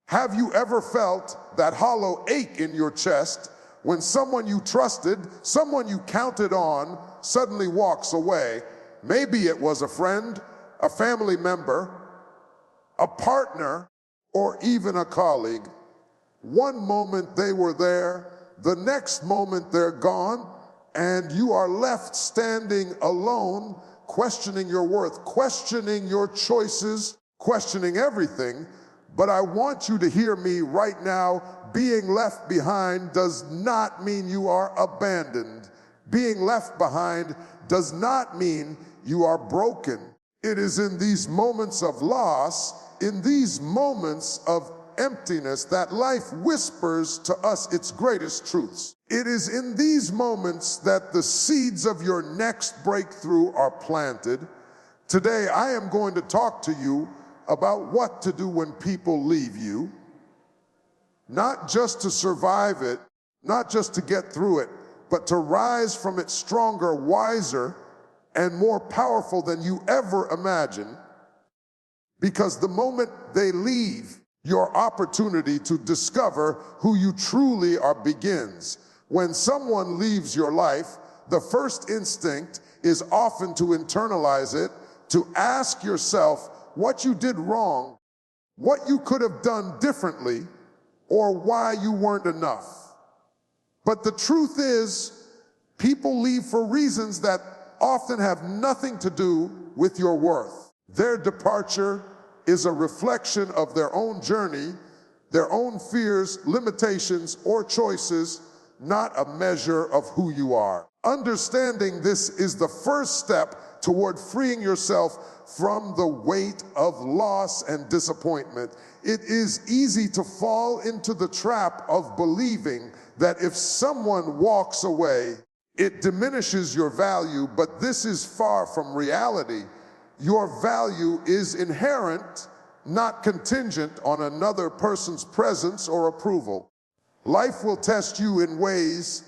Have you ever felt that hollow ache in your chest when someone you trusted, someone you counted on, suddenly walks away? Maybe it was a friend, a family member, a partner, or even a colleague. One moment they were there, the next moment they're gone, and you are left standing alone, questioning your worth, questioning your choices, questioning everything. But I want you to hear me right now. Being left behind does not mean you are abandoned. Being left behind does not mean you are broken. It is in these moments of loss, in these moments of emptiness, that life whispers to us its greatest truths. It is in these moments that the seeds of your next breakthrough are planted. Today, I am going to talk to you about what to do when people leave you, not just to survive it, not just to get through it, but to rise from it stronger, wiser, and more powerful than you ever imagined. Because the moment they leave, your opportunity to discover who you truly are begins. When someone leaves your life, the first instinct is often to internalize it, to ask yourself what you did wrong, what you could have done differently, or why you weren't enough. But the truth is, people leave for reasons that often have nothing to do with your worth. Their departure is a reflection of their own journey, their own fears, limitations, or choices, not a measure of who you are. Understanding this is the first step toward freeing yourself from the weight of loss and disappointment. It is easy to fall into the trap of believing that if someone walks away, it diminishes your value, but this is far from reality. Your value is inherent, not contingent on another person's presence or approval. Life will test you in ways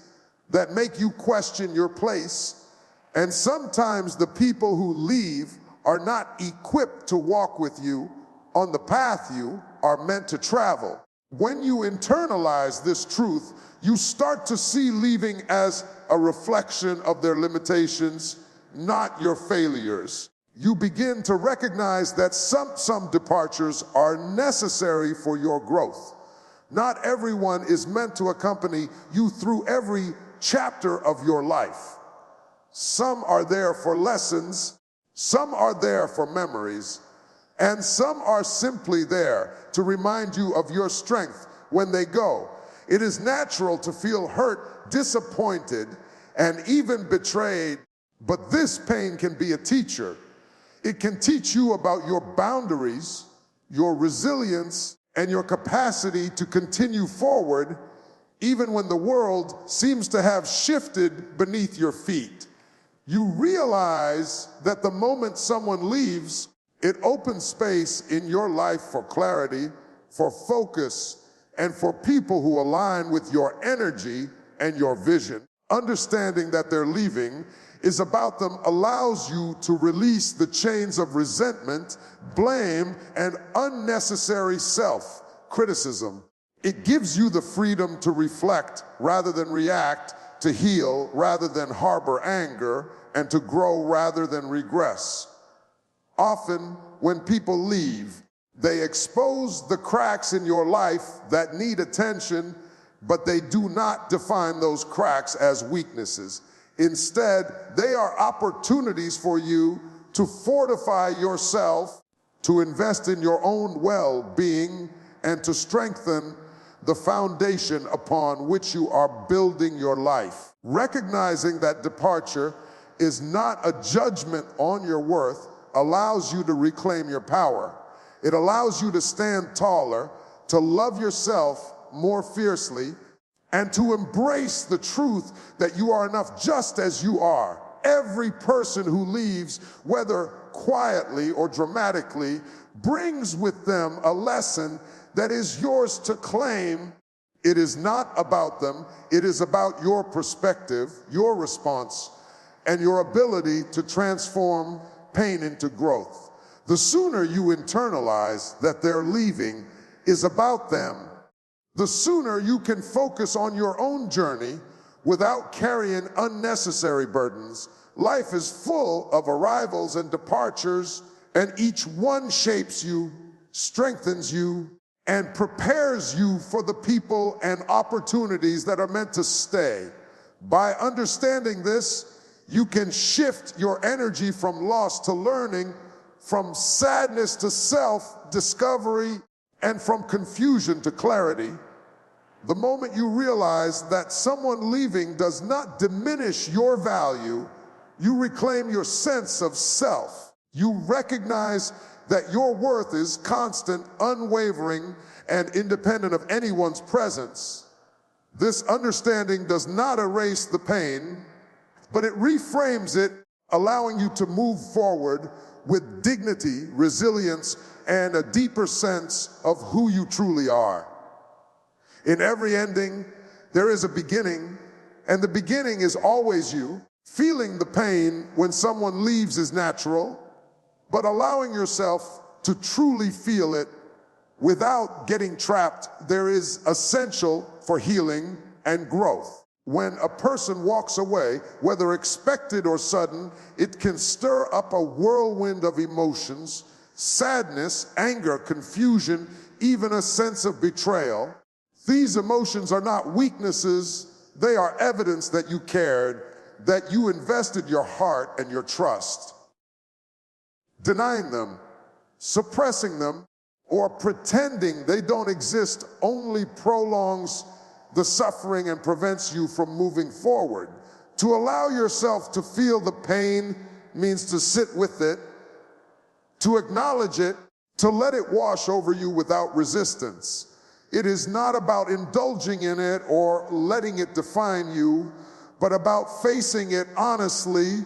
that make you question your place, and sometimes the people who leave are not equipped to walk with you on the path you are meant to travel. When you internalize this truth, you start to see leaving as a reflection of their limitations, not your failures. You begin to recognize that some departures are necessary for your growth. Not everyone is meant to accompany you through every chapter of your life. Some are there for lessons, some are there for memories, and some are simply there to remind you of your strength when they go. It is natural to feel hurt, disappointed, and even betrayed, but this pain can be a teacher. It can teach you about your boundaries, your resilience, and your capacity to continue forward even when the world seems to have shifted beneath your feet. You realize that the moment someone leaves, it opens space in your life for clarity, for focus, and for people who align with your energy and your vision. Understanding that they're leaving is about them allows you to release the chains of resentment, blame, and unnecessary self-criticism. It gives you the freedom to reflect rather than react, to heal rather than harbor anger, and to grow rather than regress. Often, when people leave, they expose the cracks in your life that need attention, but they do not define those cracks as weaknesses. Instead, they are opportunities for you to fortify yourself, to invest in your own well-being, and to strengthen the foundation upon which you are building your life. Recognizing that departure is not a judgment on your worth allows you to reclaim your power. It allows you to stand taller, to love yourself more fiercely, and to embrace the truth that you are enough just as you are. Every person who leaves, whether quietly or dramatically, brings with them a lesson that is yours to claim. It is not about them. It is about your perspective, your response, and your ability to transform pain into growth. The sooner you internalize that they're leaving, is about them. The sooner you can focus on your own journey without carrying unnecessary burdens. Life is full of arrivals and departures, and each one shapes you, strengthens you, and prepares you for the people and opportunities that are meant to stay. By understanding this, you can shift your energy from loss to learning, from sadness to self-discovery, and from confusion to clarity. The moment you realize that someone leaving does not diminish your value, you reclaim your sense of self. You recognize that your worth is constant, unwavering, and independent of anyone's presence. This understanding does not erase the pain, but it reframes it, allowing you to move forward with dignity, resilience, and a deeper sense of who you truly are. In every ending, there is a beginning, and the beginning is always you. Feeling the pain when someone leaves is natural, but allowing yourself to truly feel it without getting trapped there is essential for healing and growth. When a person walks away, whether expected or sudden, it can stir up a whirlwind of emotions, sadness, anger, confusion, even a sense of betrayal. These emotions are not weaknesses, they are evidence that you cared, that you invested your heart and your trust. Denying them, suppressing them, or pretending they don't exist only prolongs the suffering and prevents you from moving forward. To allow yourself to feel the pain means to sit with it, to acknowledge it, to let it wash over you without resistance. It is not about indulging in it or letting it define you, but about facing it honestly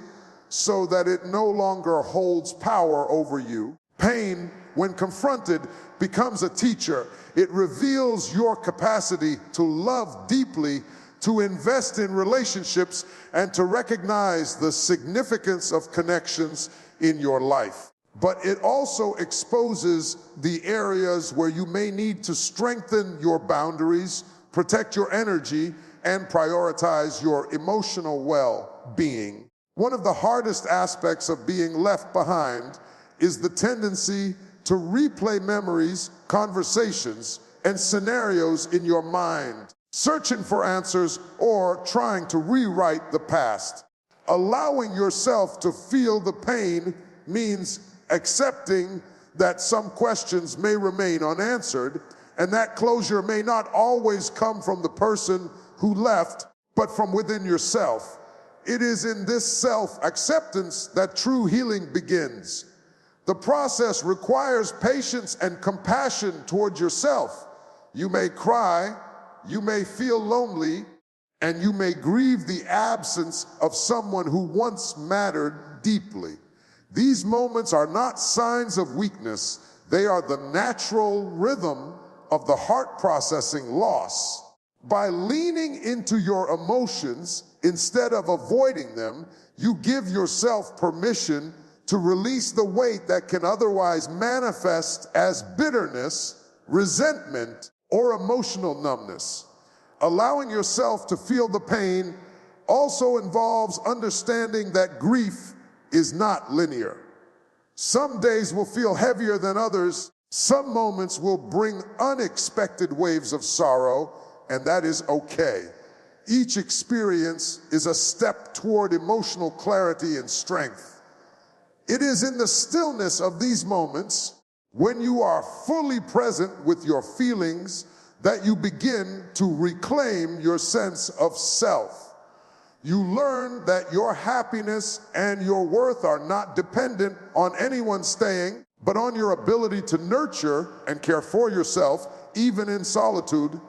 so that it no longer holds power over you. Pain, when confronted, becomes a teacher. It reveals your capacity to love deeply, to invest in relationships, and to recognize the significance of connections in your life. But it also exposes the areas where you may need to strengthen your boundaries, protect your energy, and prioritize your emotional well-being. One of the hardest aspects of being left behind is the tendency to replay memories, conversations, and scenarios in your mind, searching for answers or trying to rewrite the past. Allowing yourself to feel the pain means accepting that some questions may remain unanswered, and that closure may not always come from the person who left, but from within yourself. It is in this self-acceptance that true healing begins. The process requires patience and compassion toward yourself. You may cry, you may feel lonely, and you may grieve the absence of someone who once mattered deeply. These moments are not signs of weakness. They are the natural rhythm of the heart processing loss. By leaning into your emotions instead of avoiding them, you give yourself permission to release the weight that can otherwise manifest as bitterness, resentment, or emotional numbness. Allowing yourself to feel the pain also involves understanding that grief is not linear. Some days will feel heavier than others. Some moments will bring unexpected waves of sorrow, and that is okay. Each experience is a step toward emotional clarity and strength. It is in the stillness of these moments, when you are fully present with your feelings, that you begin to reclaim your sense of self. You learn that your happiness and your worth are not dependent on anyone staying, but on your ability to nurture and care for yourself, even in solitude.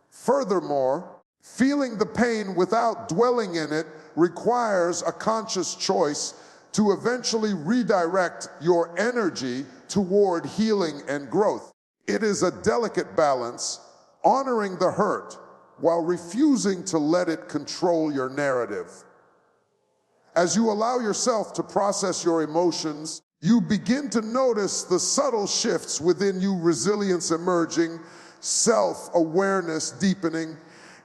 Furthermore, feeling the pain without dwelling in it requires a conscious choice to eventually redirect your energy toward healing and growth. It is a delicate balance, honoring the hurt while refusing to let it control your narrative. As you allow yourself to process your emotions, You begin to notice the subtle shifts within you, resilience emerging, self-awareness deepening,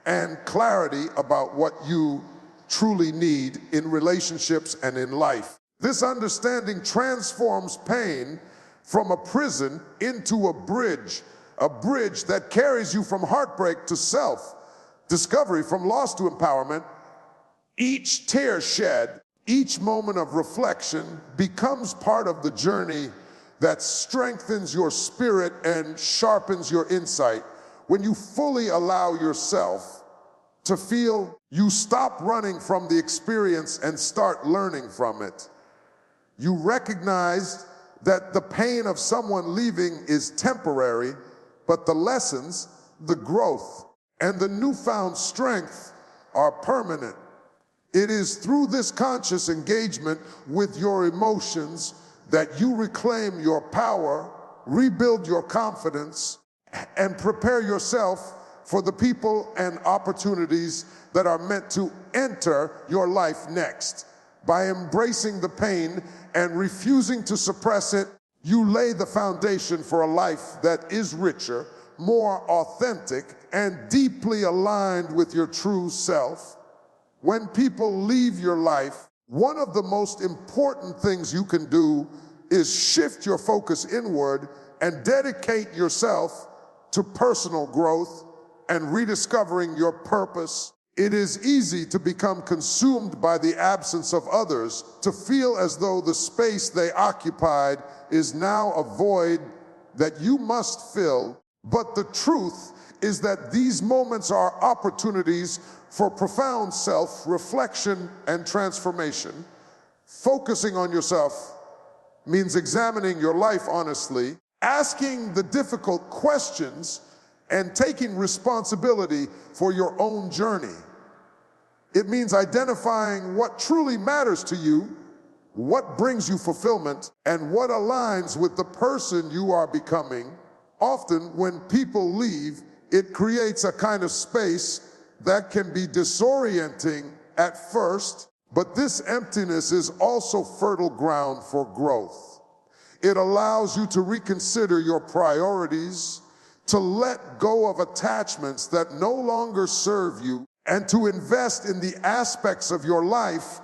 and clarity about what you truly need in relationships and in life. This understanding transforms pain from a prison into a bridge that carries you from heartbreak to self-discovery, from loss to empowerment. Each tear shed, each moment of reflection becomes part of the journey that strengthens your spirit and sharpens your insight. When you fully allow yourself to feel, you stop running from the experience and start learning from it. You recognize that the pain of someone leaving is temporary, but the lessons, the growth, and the newfound strength are permanent. It is through this conscious engagement with your emotions that you reclaim your power, rebuild your confidence, and prepare yourself for the people and opportunities that are meant to enter your life next. By embracing the pain and refusing to suppress it, you lay the foundation for a life that is richer, more authentic, and deeply aligned with your true self. When people leave your life, one of the most important things you can do is shift your focus inward and dedicate yourself to personal growth and rediscovering your purpose. It is easy to become consumed by the absence of others, to feel as though the space they occupied is now a void that you must fill. But the truth is that these moments are opportunities for profound self-reflection and transformation. Focusing on yourself means examining your life honestly, asking the difficult questions, and taking responsibility for your own journey. It means identifying what truly matters to you, what brings you fulfillment, and what aligns with the person you are becoming. Often, when people leave, it creates a kind of space that can be disorienting at first, but this emptiness is also fertile ground for growth. It allows you to reconsider your priorities, to let go of attachments that no longer serve you, and to invest in the aspects of your life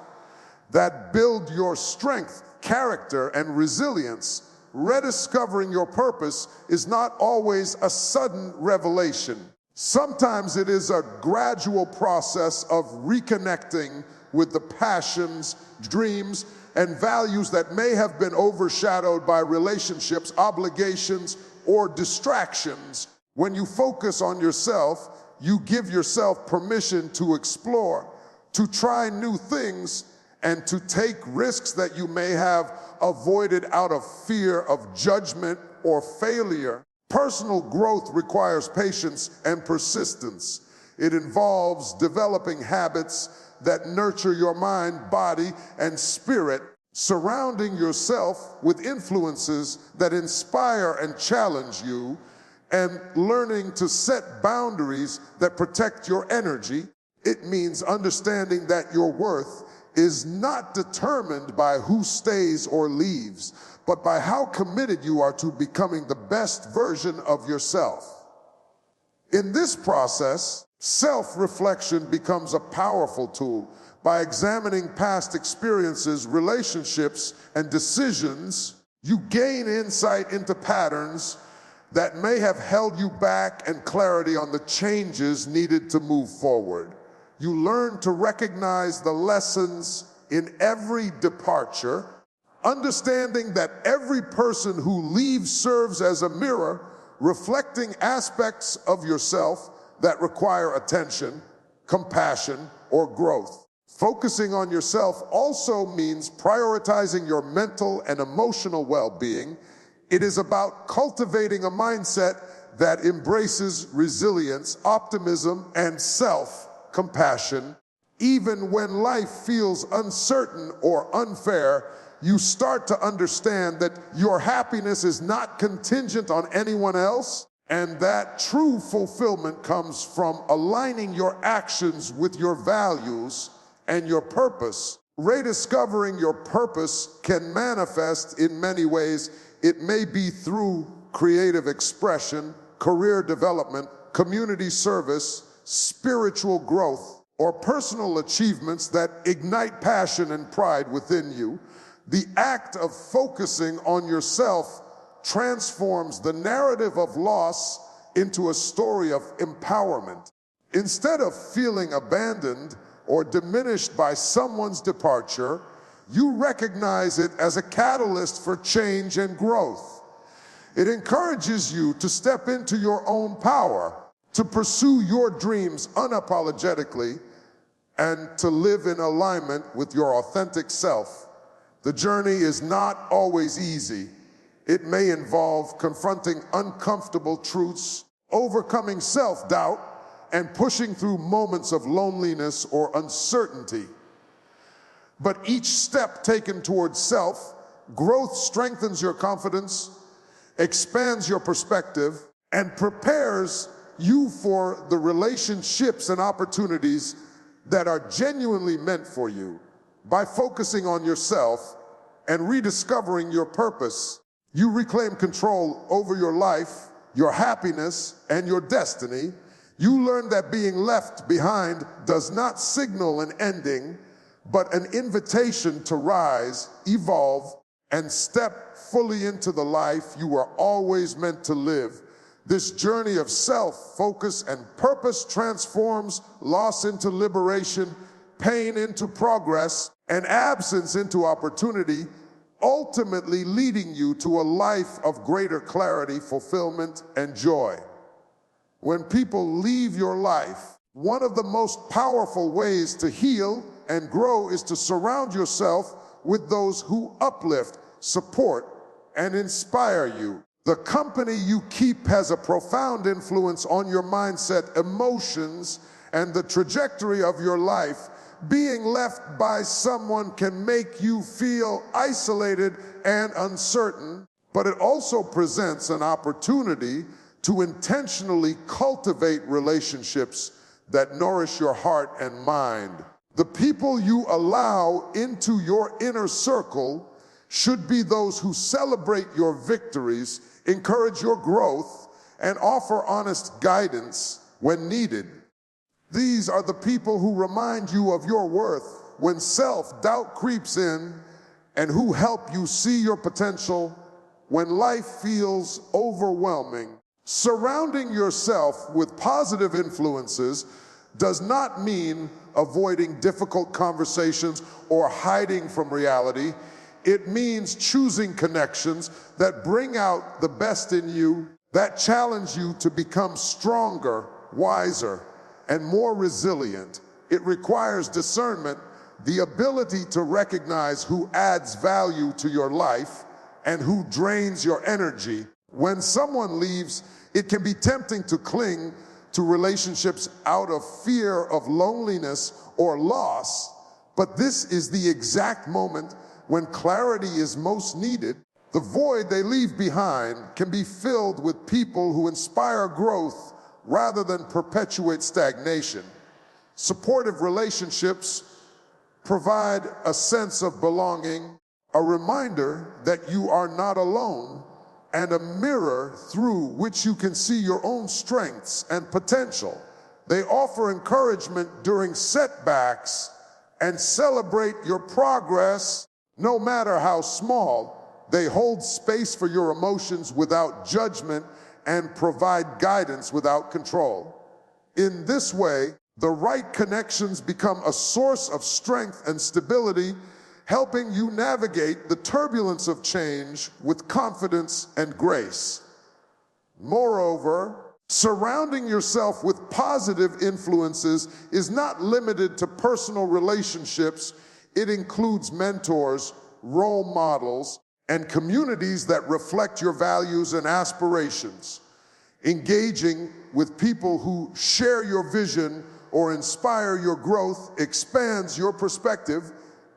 that build your strength, character, and resilience. Rediscovering your purpose is not always a sudden revelation. Sometimes it is a gradual process of reconnecting with the passions, dreams, and values that may have been overshadowed by relationships, obligations, or distractions. When you focus on yourself, you give yourself permission to explore, to try new things, and to take risks that you may have avoided out of fear of judgment or failure. Personal growth requires patience and persistence. It involves developing habits that nurture your mind, body, and spirit, surrounding yourself with influences that inspire and challenge you, and learning to set boundaries that protect your energy. It means understanding that your worth is not determined by who stays or leaves, but by how committed you are to becoming the best version of yourself. In this process, self-reflection becomes a powerful tool. By examining past experiences, relationships, and decisions, you gain insight into patterns that may have held you back and clarity on the changes needed to move forward. You learn to recognize the lessons in every departure, understanding that every person who leaves serves as a mirror, reflecting aspects of yourself that require attention, compassion, or growth. Focusing on yourself also means prioritizing your mental and emotional well-being. It is about cultivating a mindset that embraces resilience, optimism, and self-compassion. Even when life feels uncertain or unfair, you start to understand that your happiness is not contingent on anyone else, and that true fulfillment comes from aligning your actions with your values and your purpose. Rediscovering your purpose can manifest in many ways. It may be through creative expression, career development, community service, spiritual growth, or personal achievements that ignite passion and pride within you. The act of focusing on yourself transforms the narrative of loss into a story of empowerment. Instead of feeling abandoned or diminished by someone's departure, you recognize it as a catalyst for change and growth. It encourages you to step into your own power, to pursue your dreams unapologetically, and to live in alignment with your authentic self. The journey is not always easy. It may involve confronting uncomfortable truths, overcoming self-doubt, and pushing through moments of loneliness or uncertainty. But each step taken towards self, growth strengthens your confidence, expands your perspective, and prepares you for the relationships and opportunities that are genuinely meant for you. By focusing on yourself and rediscovering your purpose, you reclaim control over your life, your happiness, and your destiny. You learn that being left behind does not signal an ending, but an invitation to rise, evolve, and step fully into the life you were always meant to live. This journey of self, focus, and purpose transforms loss into liberation, pain into progress, and absence into opportunity, ultimately leading you to a life of greater clarity, fulfillment, and joy. When people leave your life, one of the most powerful ways to heal and grow is to surround yourself with those who uplift, support, and inspire you. The company you keep has a profound influence on your mindset, emotions, and the trajectory of your life. Being left by someone can make you feel isolated and uncertain, but it also presents an opportunity to intentionally cultivate relationships that nourish your heart and mind. The people you allow into your inner circle should be those who celebrate your victories, encourage your growth, and offer honest guidance when needed. These are the people who remind you of your worth when self-doubt creeps in, and who help you see your potential when life feels overwhelming. Surrounding yourself with positive influences does not mean avoiding difficult conversations or hiding from reality. It means choosing connections that bring out the best in you, that challenge you to become stronger, wiser, and more resilient. It requires discernment, the ability to recognize who adds value to your life and who drains your energy. When someone leaves, it can be tempting to cling to relationships out of fear of loneliness or loss, but this is the exact moment when clarity is most needed. The void they leave behind can be filled with people who inspire growth rather than perpetuate stagnation. Supportive relationships provide a sense of belonging, a reminder that you are not alone, and a mirror through which you can see your own strengths and potential. They offer encouragement during setbacks and celebrate your progress, no matter how small. They hold space for your emotions without judgment and provide guidance without control. In this way, the right connections become a source of strength and stability, helping you navigate the turbulence of change with confidence and grace. Moreover, surrounding yourself with positive influences is not limited to personal relationships. It includes mentors, role models, and communities that reflect your values and aspirations. Engaging with people who share your vision or inspire your growth expands your perspective,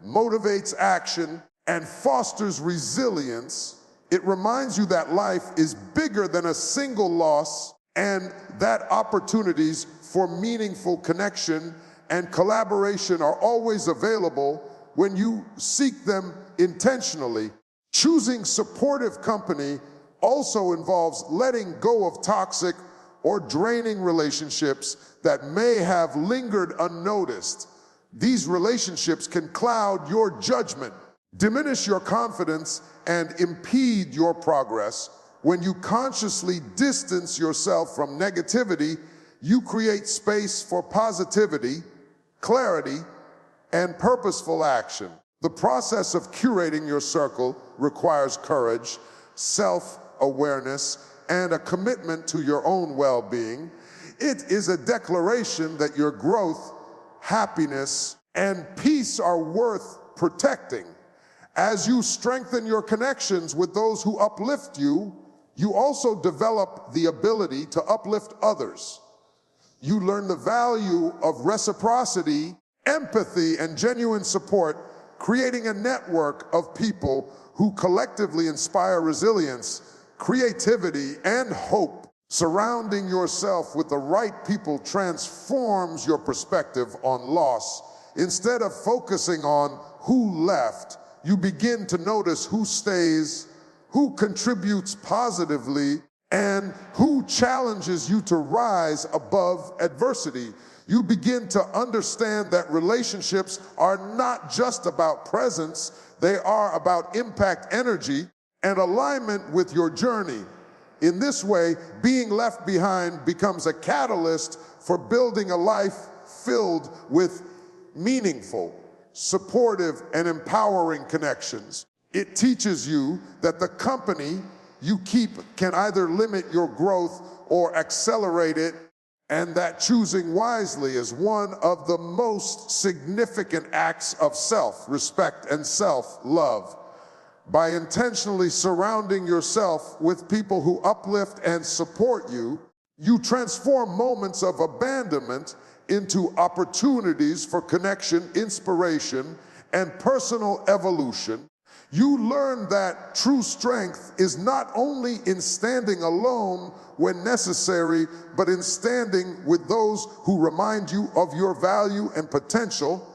motivates action, and fosters resilience. It reminds you that life is bigger than a single loss, and that opportunities for meaningful connection and collaboration are always available when you seek them intentionally. Choosing supportive company also involves letting go of toxic or draining relationships that may have lingered unnoticed. These relationships can cloud your judgment, diminish your confidence, and impede your progress. When you consciously distance yourself from negativity, you create space for positivity, clarity, and purposeful action. The process of curating your circle requires courage, self-awareness, and a commitment to your own well-being. It is a declaration that your growth, happiness, and peace are worth protecting. As you strengthen your connections with those who uplift you, you also develop the ability to uplift others. You learn the value of reciprocity, empathy, and genuine support, creating a network of people who collectively inspire resilience, creativity, and hope. Surrounding yourself with the right people transforms your perspective on loss. Instead of focusing on who left, you begin to notice who stays, who contributes positively, and who challenges you to rise above adversity. You begin to understand that relationships are not just about presence, they are about impact, energy, and alignment with your journey. In this way, being left behind becomes a catalyst for building a life filled with meaningful, supportive, and empowering connections. It teaches you that the company you keep can either limit your growth or accelerate it, and that choosing wisely is one of the most significant acts of self-respect and self-love. By intentionally surrounding yourself with people who uplift and support you, you transform moments of abandonment into opportunities for connection, inspiration, and personal evolution. You learn that true strength is not only in standing alone when necessary, but in standing with those who remind you of your value and potential,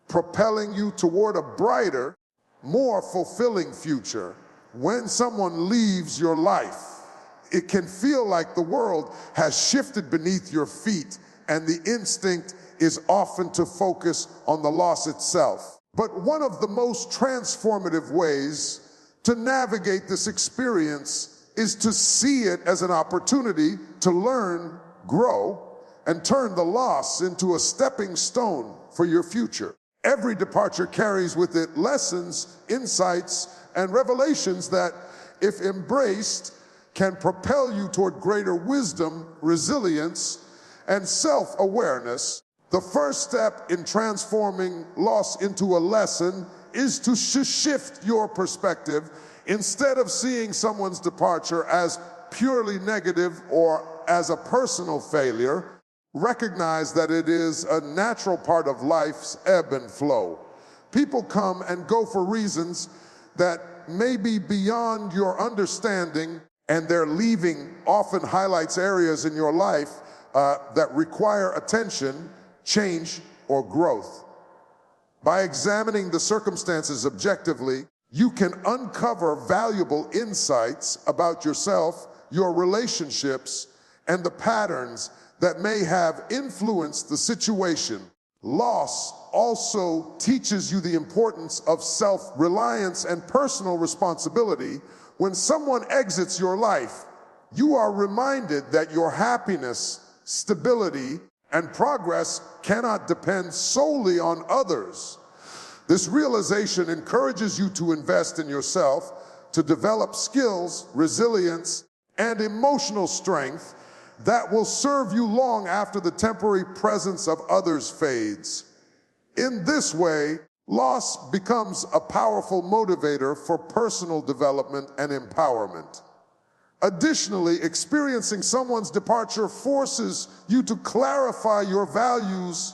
propelling you toward a brighter, more fulfilling future. When someone leaves your life, it can feel like the world has shifted beneath your feet, and the instinct is often to focus on the loss itself. But one of the most transformative ways to navigate this experience is to see it as an opportunity to learn, grow, and turn the loss into a stepping stone for your future. Every departure carries with it lessons, insights, and revelations that, if embraced, can propel you toward greater wisdom, resilience, and self-awareness. The first step in transforming loss into a lesson is to shift your perspective. Instead of seeing someone's departure as purely negative or as a personal failure, recognize that it is a natural part of life's ebb and flow. People come and go for reasons that may be beyond your understanding, and their leaving often highlights areas in your life that require attention, change, or growth. By examining the circumstances objectively, you can uncover valuable insights about yourself, your relationships, and the patterns that may have influenced the situation. Loss also teaches you the importance of self-reliance and personal responsibility. When someone exits your life, you are reminded that your happiness, stability, and progress cannot depend solely on others. This realization encourages you to invest in yourself, to develop skills, resilience, and emotional strength that will serve you long after the temporary presence of others fades. In this way, loss becomes a powerful motivator for personal development and empowerment. Additionally, experiencing someone's departure forces you to clarify your values,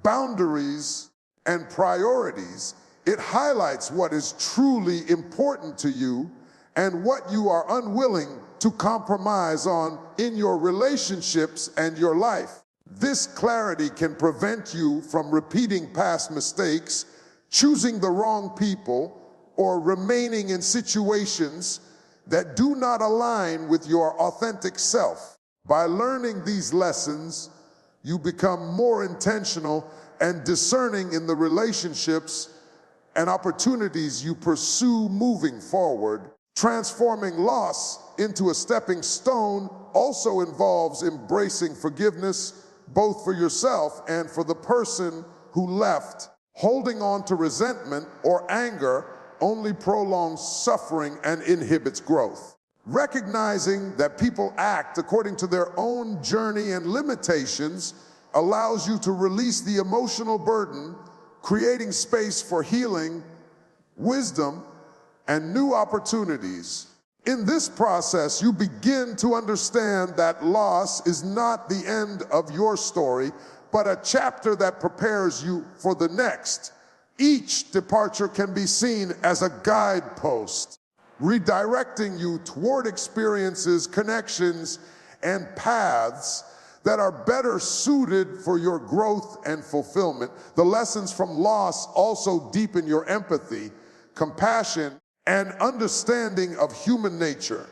boundaries, and priorities. It highlights what is truly important to you and what you are unwilling to compromise on in your relationships and your life. This clarity can prevent you from repeating past mistakes, choosing the wrong people, or remaining in situations that do not align with your authentic self. By learning these lessons, you become more intentional and discerning in the relationships and opportunities you pursue moving forward. Transforming loss into a stepping stone also involves embracing forgiveness, both for yourself and for the person who left. Holding on to resentment or anger only prolongs suffering and inhibits growth. Recognizing that people act according to their own journey and limitations allows you to release the emotional burden, creating space for healing, wisdom, and new opportunities. In this process, you begin to understand that loss is not the end of your story, but a chapter that prepares you for the next. Each departure can be seen as a guidepost, redirecting you toward experiences, connections, and paths that are better suited for your growth and fulfillment. The lessons from loss also deepen your empathy, compassion, and understanding of human nature.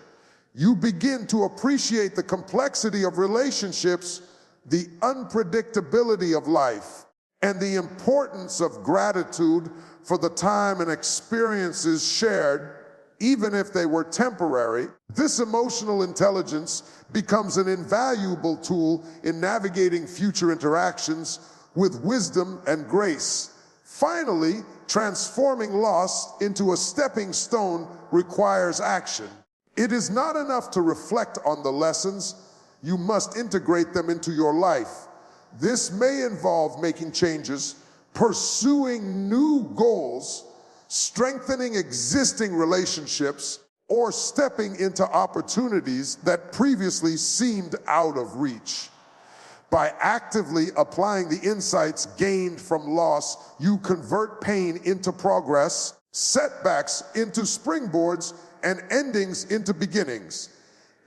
You begin to appreciate the complexity of relationships, the unpredictability of life, and the importance of gratitude for the time and experiences shared, even if they were temporary. This emotional intelligence becomes an invaluable tool in navigating future interactions with wisdom and grace. Finally, transforming loss into a stepping stone requires action. It is not enough to reflect on the lessons. You must integrate them into your life. This may involve making changes, pursuing new goals, strengthening existing relationships, or stepping into opportunities that previously seemed out of reach. By actively applying the insights gained from loss, you convert pain into progress, setbacks into springboards, and endings into beginnings.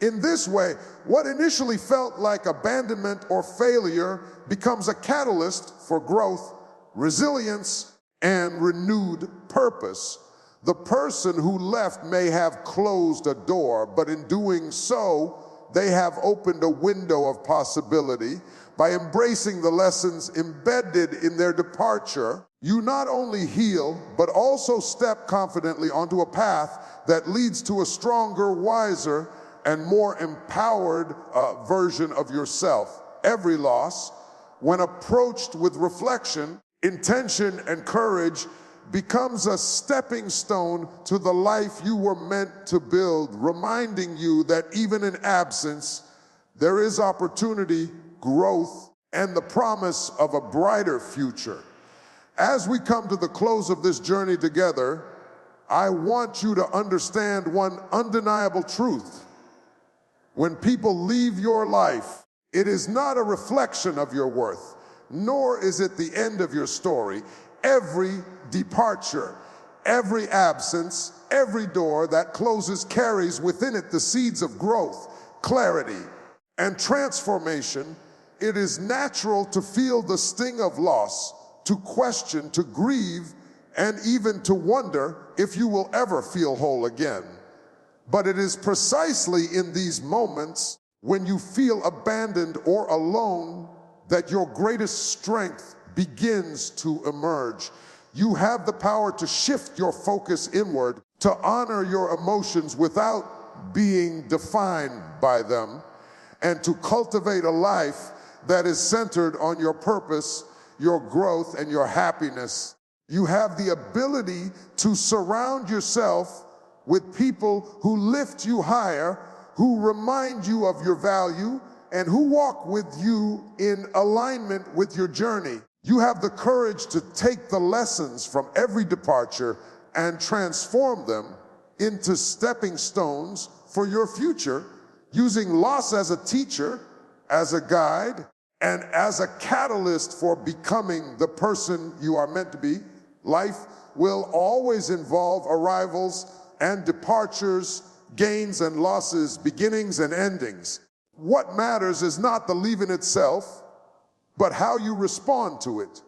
In this way, what initially felt like abandonment or failure becomes a catalyst for growth, resilience, and renewed purpose. The person who left may have closed a door, but in doing so, they have opened a window of possibility. By embracing the lessons embedded in their departure, you not only heal, but also step confidently onto a path that leads to a stronger, wiser, and more empowered version of yourself. Every loss, when approached with reflection, intention, and courage, becomes a stepping stone to the life you were meant to build, reminding you that even in absence, there is opportunity, growth, and the promise of a brighter future. As we come to the close of this journey together, I want you to understand one undeniable truth. When people leave your life, it is not a reflection of your worth, nor is it the end of your story. Every departure, every absence, every door that closes carries within it the seeds of growth, clarity, and transformation. It is natural to feel the sting of loss, to question, to grieve, and even to wonder if you will ever feel whole again. But it is precisely in these moments when you feel abandoned or alone that your greatest strength begins to emerge. You have the power to shift your focus inward, to honor your emotions without being defined by them, and to cultivate a life that is centered on your purpose, your growth, and your happiness. You have the ability to surround yourself with people who lift you higher, who remind you of your value, and who walk with you in alignment with your journey. You have the courage to take the lessons from every departure and transform them into stepping stones for your future, using loss as a teacher, as a guide, and as a catalyst for becoming the person you are meant to be. Life will always involve arrivals and departures, gains and losses, beginnings and endings. What matters is not the leaving itself, but how you respond to it.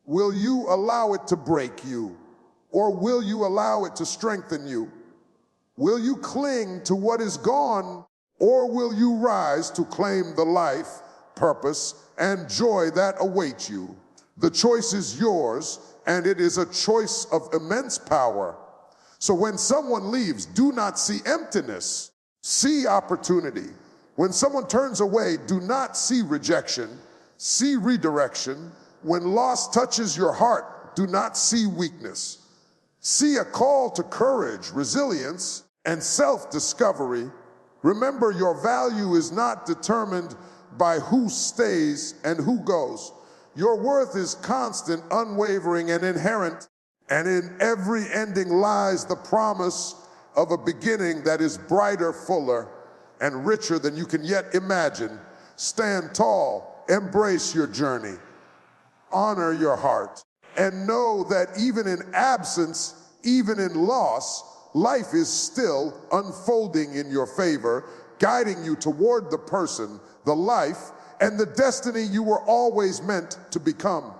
Will you allow it to break you? Or will you allow it to strengthen you? Will you cling to what is gone? Or will you rise to claim the life, purpose, and joy that awaits you? The choice is yours, and it is a choice of immense power. So when someone leaves, do not see emptiness, see opportunity. When someone turns away, do not see rejection, see redirection. When loss touches your heart, do not see weakness. See a call to courage, resilience, and self-discovery. Remember, your value is not determined by who stays and who goes. Your worth is constant, unwavering, and inherent. And in every ending lies the promise of a beginning that is brighter, fuller, and richer than you can yet imagine. Stand tall, embrace your journey, honor your heart, and know that even in absence, even in loss, life is still unfolding in your favor, guiding you toward the person, the life, and the destiny you were always meant to become.